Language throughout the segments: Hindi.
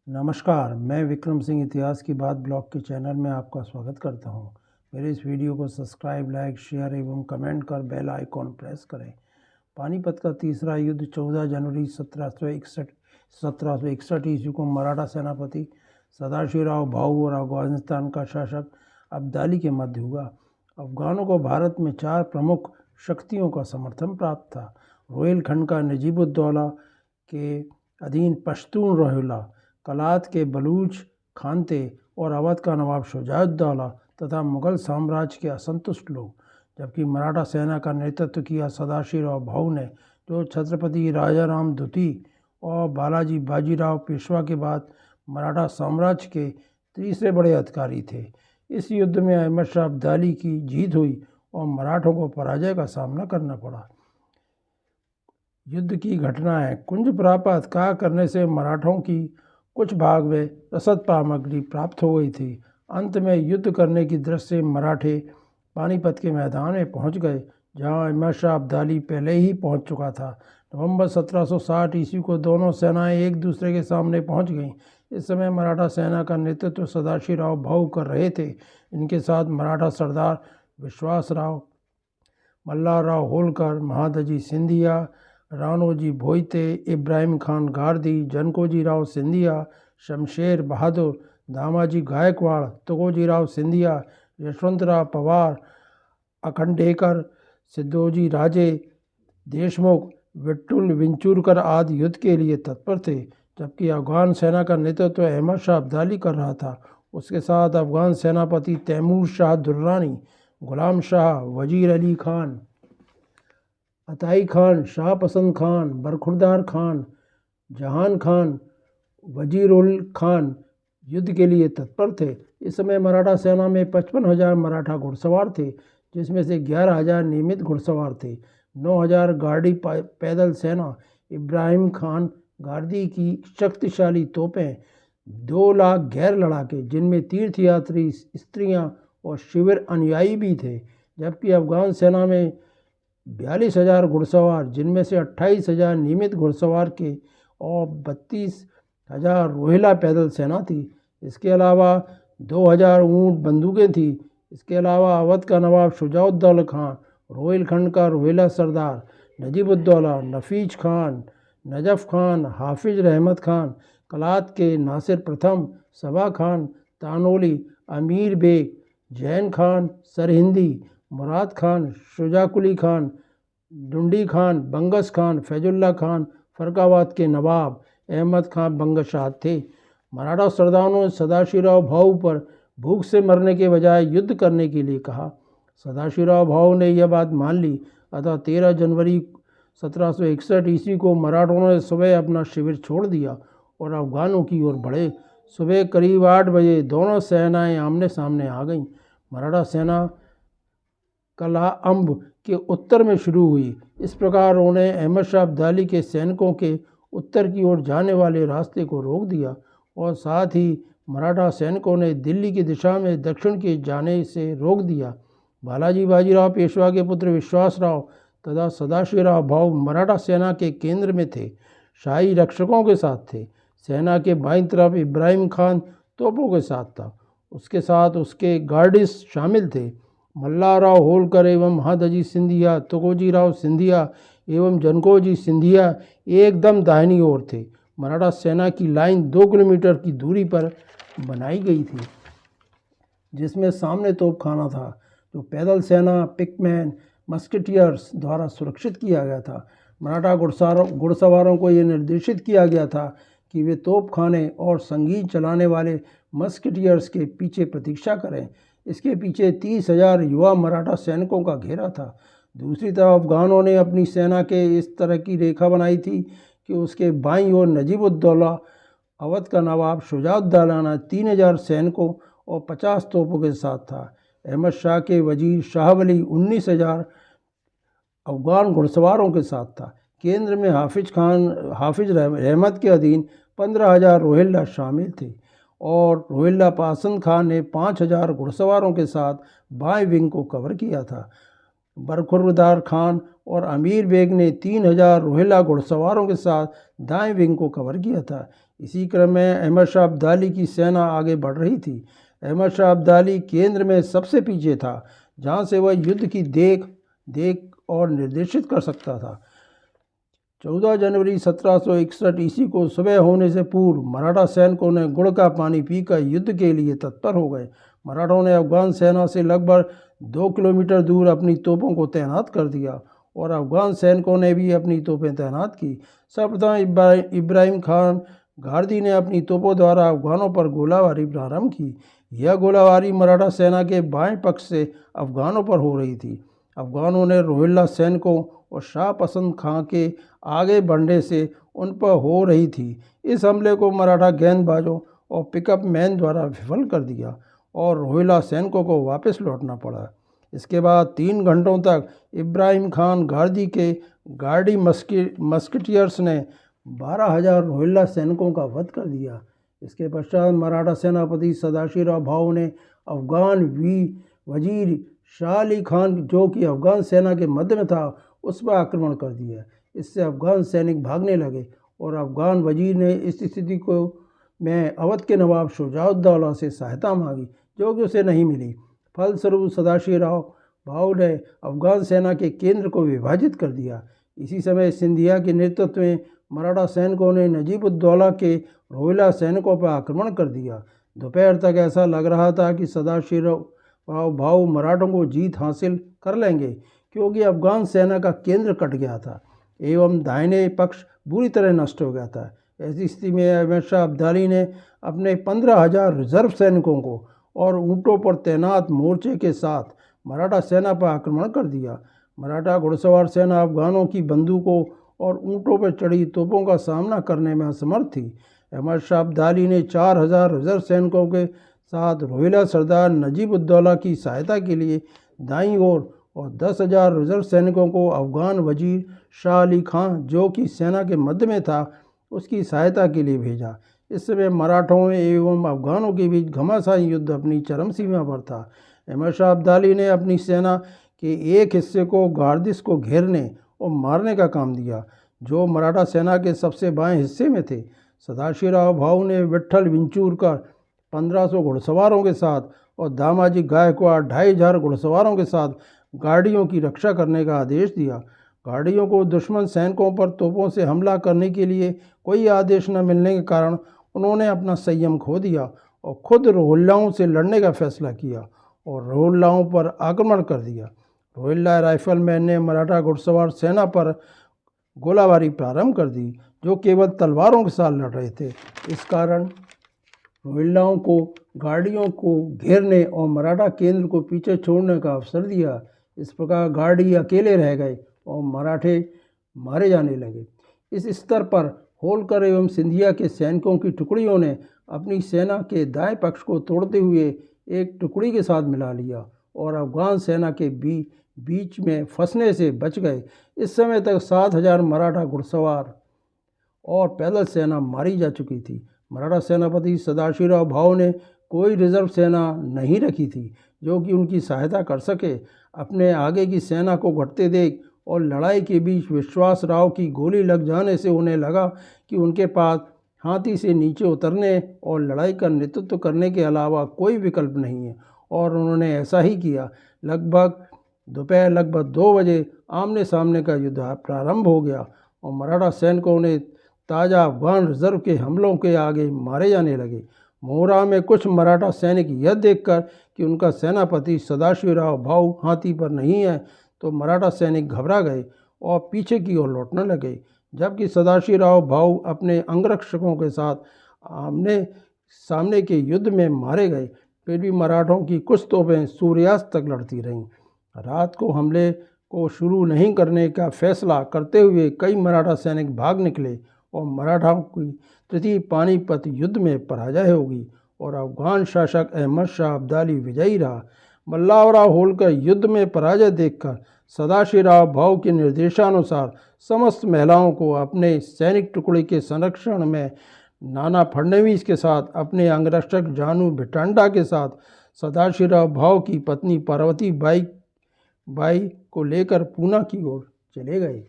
नमस्कार, मैं विक्रम सिंह इतिहास की बात ब्लॉग के चैनल में आपका स्वागत करता हूं। मेरे इस वीडियो को सब्सक्राइब, लाइक, शेयर एवं कमेंट कर बेल आइकॉन प्रेस करें। पानीपत का तीसरा युद्ध 14 जनवरी 1761 ईस्वी को मराठा सेनापति सदाशिवराव भाऊ और अफगानिस्तान का शासक अब्दाली के मध्य हुआ। अफगानों को भारत में 4 प्रमुख शक्तियों का समर्थन प्राप्त था। रोहिलखंड का नजीबुद्दौला के अधीन पश्तून रोहिला, कलात के बलूच खानते और अवध का नवाब शुजाउद्दौला तथा मुगल साम्राज्य के असंतुष्ट लोग। जबकि मराठा सेना का नेतृत्व किया सदाशिवराव भाऊ ने, जो छत्रपति राजाराम द्वितीय और बालाजी बाजीराव पेशवा के बाद मराठा साम्राज्य के तीसरे बड़े अधिकारी थे। इस युद्ध में अहमद शाह अब्दाली की जीत हुई और मराठों को पराजय का सामना करना पड़ा। युद्ध की घटनाएं। कुंज प्राप्त का करने से मराठों की कुछ भाग में रसद सामग्री प्राप्त हो गई थी। अंत में युद्ध करने की दृष्टि से मराठे पानीपत के मैदान में पहुंच गए, जहां अहमद शाह अब्दाली पहले ही पहुंच चुका था। नवंबर 1760 ईस्वी को दोनों सेनाएं एक दूसरे के सामने पहुंच गईं। इस समय मराठा सेना का नेतृत्व सदाशिवराव भाऊ कर रहे थे। इनके साथ मराठा सरदार विश्वासराव, मल्हारराव होलकर, महादजी सिंधिया, राणोजी भोईते, इब्राहिम खान गारदी, जनकोजीराव सिंधिया, शमशेर बहादुर, दामाजी गायकवाड़, तुकोजीराव सिंधिया, यशवंतराव पवार, अखंडेकर, सिद्धोजी राजे, देशमुख, विट्ठुल विंचूरकर आदि युद्ध के लिए तत्पर थे। जबकि अफगान सेना का नेतृत्व अहमद शाह अब्दाली कर रहा था। उसके साथ अफगान सेनापति तैमूर शाह दुर्रानी, गुलाम शाह, वजीर अली खान, अताई खान, शाह पसंद खान, बरखुरदार खान, जहान खान, वजीर उल खान युद्ध के लिए तत्पर थे। इस समय मराठा सेना में 55,000 मराठा घुड़सवार थे, जिसमें से 11,000 नियमित घुड़सवार थे। 9,000 गार्डी पैदल सेना, इब्राहिम खान गार्दी की शक्तिशाली तोपें, 2 लाख गैर लड़ाके, जिनमें तीर्थयात्री, स्त्रियां और शिविर अनुयायी भी थे। जबकि अफगान सेना में 42,000 घुड़सवार, जिनमें से 28,000 नियमित घुड़सवार के और 32,000 रोहिला पैदल सेना थी। इसके अलावा 2,000 ऊँट बंदूकें थी। इसके अलावा अवध का नवाब शुजाउद्दौला खान, रोहिलखंड का रोहिला सरदार नजीबुद्दौला, नफीज खान, नजफ खान, हाफिज रहमत खान, कलात के नासिर प्रथम, सबा खान, तानोली, अमीर बेग, जैन खान, सरहिंदी, मुराद खान, शुजाकुली खान, डुंडी खान, बंगस खान, फैजुल्ला खान, फरकाबाद के नवाब अहमद खान बंगशाह थे। मराठा सरदारों ने सदाशिवराव भाऊ पर भूख से मरने के बजाय युद्ध करने के लिए कहा। सदाशिवराव भाऊ ने यह बात मान ली। अतः 13 जनवरी 1761 ईस्वी को मराठों ने सुबह अपना शिविर छोड़ दिया और अफगानों की ओर बढ़े। सुबह करीब 8 बजे दोनों सेनाएं आमने सामने आ गईं। मराठा सेना कलाअंब के उत्तर में शुरू हुई। इस प्रकार उन्हें अहमद शाह अब्दाली के सैनिकों के उत्तर की ओर जाने वाले रास्ते को रोक दिया और साथ ही मराठा सैनिकों ने दिल्ली की दिशा में दक्षिण के जाने से रोक दिया। बालाजी बाजीराव पेशवा के पुत्र विश्वासराव तथा सदाशिवराव भाऊ मराठा सेना के केंद्र में थे, शाही रक्षकों के साथ थे। सेना के बाईं तरफ इब्राहिम खान तोपों के साथ था। उसके साथ उसके गार्डिस शामिल थे। मल्हारराव होलकर एवं महादजी सिंधिया, तुकोजीराव सिंधिया एवं जनकोजी सिंधिया एकदम दाहिनी ओर थे। मराठा सेना की लाइन 2 किलोमीटर की दूरी पर बनाई गई थी, जिसमें सामने तोपखाना था, जो पैदल सेना, पिकमैन, मस्केटियर्स द्वारा सुरक्षित किया गया था। मराठा घुड़सवारों को यह निर्देशित किया गया था कि वे तोपखाने और संगीत चलाने वाले मस्केटियर्स के पीछे प्रतीक्षा करें। इसके पीछे 30,000 युवा मराठा सैनिकों का घेरा था। दूसरी तरफ अफगानों ने अपनी सेना के इस तरह की रेखा बनाई थी कि उसके बाईं ओर नजीबुद्दौला, अवध का नवाब शुजाउद्दौला 3,000 सैनिकों और 50 तोपों के साथ था। अहमद शाह के वजीर शाह वली 19,000 अफगान घुड़सवारों के साथ था। केंद्र में हाफिज रहमत के अधीन 15,000 रोहिल्ला शामिल थे और रोहिल्ला पासन खान ने 5,000 घुड़सवारों के साथ बाएं विंग को कवर किया था। बरखुरदार खान और अमीर बेग ने 3,000 रोहिला घुड़सवारों के साथ दाएं विंग को कवर किया था। इसी क्रम में अहमद शाह अब्दाली की सेना आगे बढ़ रही थी। अहमद शाह अब्दाली केंद्र में सबसे पीछे था, जहां से वह युद्ध की देख और निर्देशित कर सकता था। 14 जनवरी 1761 ईस्वी को सुबह होने से पूर्व मराठा सैनिकों ने गुड़ का पानी पीकर युद्ध के लिए तत्पर हो गए। मराठों ने अफगान सेना से लगभग 2 किलोमीटर दूर अपनी तोपों को तैनात कर दिया और अफगान सैनिकों ने भी अपनी तोपें तैनात की। सर्वप्रथम इब्राहिम खान गारदी ने अपनी तोपों द्वारा अफगानों पर गोलाबारी प्रारंभ की। यह गोलाबारी मराठा सेना के बाएं पक्ष से अफगानों पर हो रही थी। अफगानों ने रोहिल्ला सैनिकों और शाह पसंद खां के आगे बढ़ने से उन पर हो रही थी। इस हमले को मराठा गेंदबाजों और पिकअप मैन द्वारा विफल कर दिया और रोहिल्ला सैनिकों को वापस लौटना पड़ा। इसके बाद 3 घंटों तक इब्राहिम खान गारदी के गार्डी मस्किटियर्स ने 12,000 रोहिल्ला सैनिकों का वध कर दिया। इसके पश्चात मराठा सेनापति सदाशिवराव भाऊ ने अफगान वजीर शाह अली खान, जो कि अफगान सेना के मध्य में था, उस पर आक्रमण कर दिया। इससे अफगान सैनिक भागने लगे और अफगान वजीर ने इस स्थिति को में अवध के नवाब शुजाउद्दौला से सहायता मांगी, जो कि उसे नहीं मिली। फलस्वरूप सदाशिवराव भाऊ ने अफगान सेना के केंद्र को विभाजित कर दिया। इसी समय सिंधिया के नेतृत्व में मराठा सैनिकों ने नजीबुद्दौला के रोहिल्ला सैनिकों पर आक्रमण कर दिया। दोपहर तक ऐसा लग रहा था कि सदाशिवराव भाऊ मराठों को जीत हासिल कर लेंगे, क्योंकि अफगान सेना का केंद्र कट गया था एवं दाहिने पक्ष बुरी तरह नष्ट हो गया था। ऐसी स्थिति में अहमद शाह अब्दाली ने अपने 15,000 रिजर्व सैनिकों को और ऊँटों पर तैनात मोर्चे के साथ मराठा सेना पर आक्रमण कर दिया। मराठा घुड़सवार सेना अफगानों की बंदूकों और ऊँटों पर चढ़ी तोपों का सामना करने में असमर्थ थी। अहमद शाह अब्दाली ने 4,000 रिजर्व सैनिकों के साथ रोहिल्ला सरदार नजीबुद्दौला की सहायता के लिए दाईं ओर और 10,000 रिजर्व सैनिकों को अफगान वजीर शाह अली खां, जो कि सेना के मध्य में था, उसकी सहायता के लिए भेजा। इस समय मराठों एवं अफगानों के बीच घमासान युद्ध अपनी चरम सीमा पर था। अहमद शाह अब्दाली ने अपनी सेना के एक हिस्से को गार्दिश को घेरने और मारने का काम दिया, जो मराठा सेना के सबसे बाएं हिस्से में थे। सदाशिवराव भाऊ ने विट्ठल विंचूरकर 1500 घुड़सवारों के साथ और दामाजी गायकवाड़ 2,500 घुड़सवारों के साथ गाड़ियों की रक्षा करने का आदेश दिया। गाड़ियों को दुश्मन सैनिकों पर तोपों से हमला करने के लिए कोई आदेश न मिलने के कारण उन्होंने अपना संयम खो दिया और खुद रोहिल्लाओं से लड़ने का फैसला किया और रोहिल्लाओं पर आक्रमण कर दिया। रोहिल्ला राइफलमैन ने मराठा घुड़सवार सेना पर गोलाबारी प्रारंभ कर दी, जो केवल तलवारों के साथ लड़ रहे थे। इस कारण रोहिल्लाओं को गाड़ियों को घेरने और मराठा केंद्र को पीछे छोड़ने का अवसर दिया। इस प्रकार गार्डी अकेले रह गए और मराठे मारे जाने लगे। इस स्तर पर होलकर एवं सिंधिया के सैनिकों की टुकड़ियों ने अपनी सेना के दाएं पक्ष को तोड़ते हुए एक टुकड़ी के साथ मिला लिया और अफगान सेना के बीच में फंसने से बच गए। इस समय तक 7,000 मराठा घुड़सवार और पैदल सेना मारी जा चुकी थी। मराठा सेनापति सदाशिवराव भाऊ ने कोई रिजर्व सेना नहीं रखी थी, जो कि उनकी सहायता कर सके। अपने आगे की सेना को घटते देख और लड़ाई के बीच विश्वासराव की गोली लग जाने से उन्हें लगा कि उनके पास हाथी से नीचे उतरने और लड़ाई का नेतृत्व करने के अलावा कोई विकल्प नहीं है, और उन्होंने ऐसा ही किया। दोपहर लगभग 2 बजे आमने सामने का युद्ध प्रारंभ हो गया और मराठा सैनिकों ने ताज़ा अफगान रिजर्व के हमलों के आगे मारे जाने लगे। मोहरा में कुछ मराठा सैनिक यह देखकर कि उनका सेनापति सदाशिवराव भाऊ हाथी पर नहीं है, तो मराठा सैनिक घबरा गए और पीछे की ओर लौटने लगे, जबकि सदाशिवराव भाऊ अपने अंगरक्षकों के साथ आमने सामने के युद्ध में मारे गए। फिर भी मराठों की कुछ तोपें सूर्यास्त तक लड़ती रहीं। रात को हमले को शुरू नहीं करने का फैसला करते हुए कई मराठा सैनिक भाग निकले और मराठाओं की तृतीय पानीपत युद्ध में पराजय होगी और अफगान शासक अहमद शाह अब्दाली विजयी रहा। मल्लावराव होलकर युद्ध में पराजय देखकर सदाशिवराव भाऊ के निर्देशानुसार समस्त महिलाओं को अपने सैनिक टुकड़े के संरक्षण में नाना फडणवीस के साथ अपने अंगरक्षक जानू भिटांडा के साथ सदाशिवराव भाऊ की पत्नी पार्वती बाई को लेकर पूना की ओर चले गए।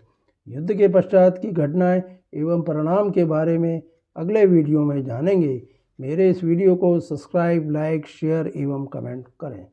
युद्ध के पश्चात की घटनाएं एवं परिणाम के बारे में अगले वीडियो में जानेंगे। मेरे इस वीडियो को सब्सक्राइब, लाइक, शेयर एवं कमेंट करें।